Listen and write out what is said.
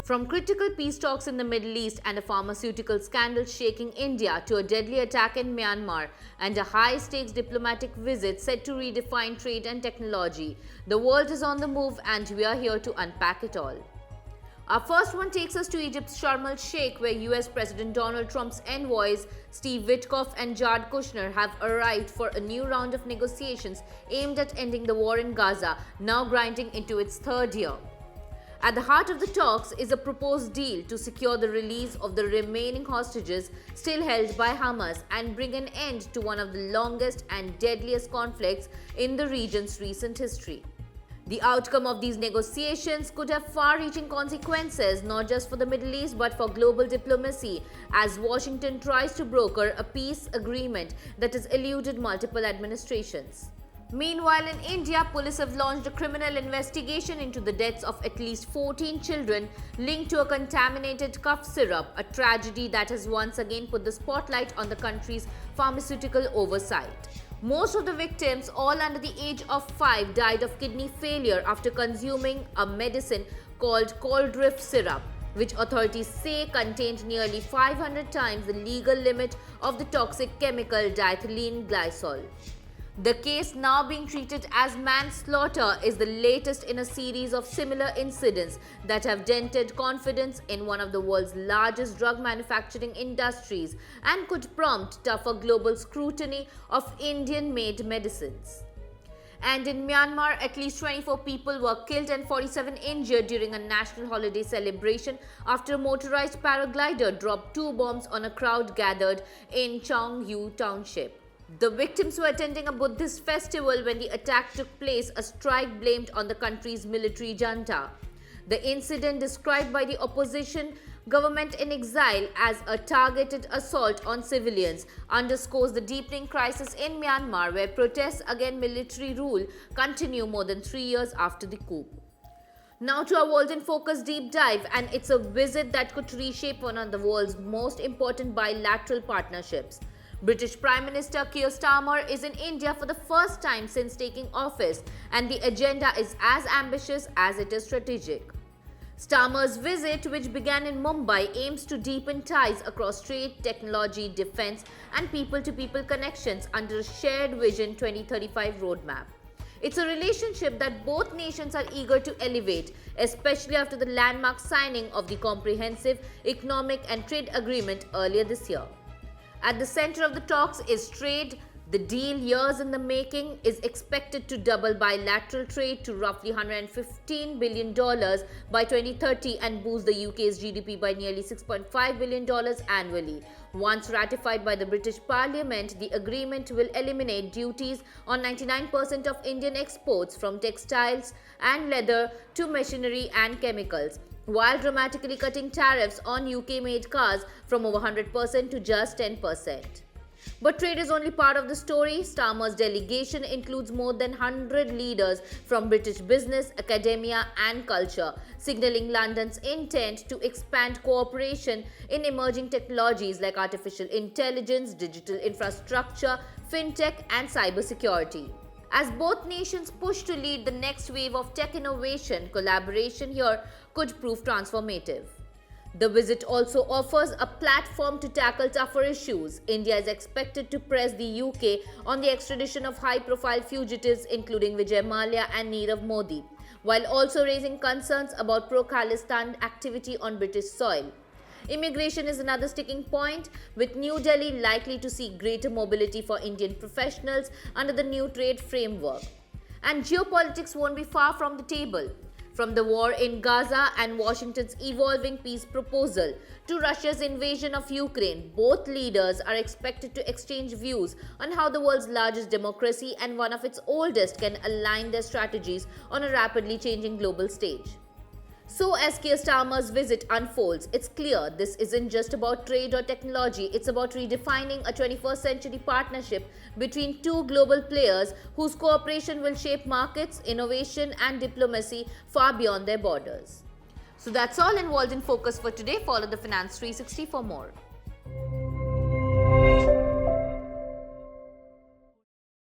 From critical peace talks in the Middle East and a pharmaceutical scandal shaking India to a deadly attack in Myanmar and a high-stakes diplomatic visit set to redefine trade and technology, the world is on the move and we are here to unpack it all. Our first one takes us to Egypt's Sharm el-Sheikh, where US President Donald Trump's envoys Steve Witkoff and Jared Kushner have arrived for a new round of negotiations aimed at ending the war in Gaza, now grinding into its third year. At the heart of the talks is a proposed deal to secure the release of the remaining hostages still held by Hamas and bring an end to one of the longest and deadliest conflicts in the region's recent history. The outcome of these negotiations could have far-reaching consequences not just for the Middle East but for global diplomacy as Washington tries to broker a peace agreement that has eluded multiple administrations. Meanwhile, in India, police have launched a criminal investigation into the deaths of at least 14 children linked to a contaminated cough syrup, a tragedy that has once again put the spotlight on the country's pharmaceutical oversight. Most of the victims, all under the age of 5, died of kidney failure after consuming a medicine called Coldrift syrup, which authorities say contained nearly 500 times the legal limit of the toxic chemical diethylene glycol. The case, now being treated as manslaughter, is the latest in a series of similar incidents that have dented confidence in one of the world's largest drug manufacturing industries and could prompt tougher global scrutiny of Indian-made medicines. And in Myanmar, at least 24 people were killed and 47 injured during a national holiday celebration after a motorized paraglider dropped 2 bombs on a crowd gathered in Chongyu Township. The victims were attending a Buddhist festival when the attack took place, a strike blamed on the country's military junta. The incident, described by the opposition government in exile as a targeted assault on civilians, underscores the deepening crisis in Myanmar, where protests against military rule continue more than 3 years after the coup. Now to our World in Focus deep dive, and it's a visit that could reshape one of the world's most important bilateral partnerships. British Prime Minister Keir Starmer is in India for the first time since taking office, and the agenda is as ambitious as it is strategic. Starmer's visit, which began in Mumbai, aims to deepen ties across trade, technology, defense, and people-to-people connections under a shared Vision 2035 roadmap. It's a relationship that both nations are eager to elevate, especially after the landmark signing of the Comprehensive Economic and Trade Agreement earlier this year. At the center of the talks is trade. The deal, years in the making, is expected to double bilateral trade to roughly $115 billion by 2030 and boost the UK's GDP by nearly $6.5 billion annually. Once ratified by the British Parliament, the agreement will eliminate duties on 99% of Indian exports, from textiles and leather to machinery and chemicals, while dramatically cutting tariffs on UK-made cars from over 100% to just 10%. But trade is only part of the story. Starmer's delegation includes more than 100 leaders from British business, academia and culture, signaling London's intent to expand cooperation in emerging technologies like artificial intelligence, digital infrastructure, fintech and cybersecurity. As both nations push to lead the next wave of tech innovation, collaboration here could prove transformative. The visit also offers a platform to tackle tougher issues. India is expected to press the UK on the extradition of high-profile fugitives including Vijay Mallya and Nirav Modi, while also raising concerns about pro-Khalistan activity on British soil. Immigration is another sticking point, with New Delhi likely to see greater mobility for Indian professionals under the new trade framework. And geopolitics won't be far from the table. From the war in Gaza and Washington's evolving peace proposal to Russia's invasion of Ukraine, both leaders are expected to exchange views on how the world's largest democracy and one of its oldest can align their strategies on a rapidly changing global stage. So as Keir Starmer's visit unfolds, it's clear this isn't just about trade or technology, it's about redefining a 21st century partnership between two global players whose cooperation will shape markets, innovation and diplomacy far beyond their borders. So that's all in World in Focus for today. Follow the Finance 360 for more.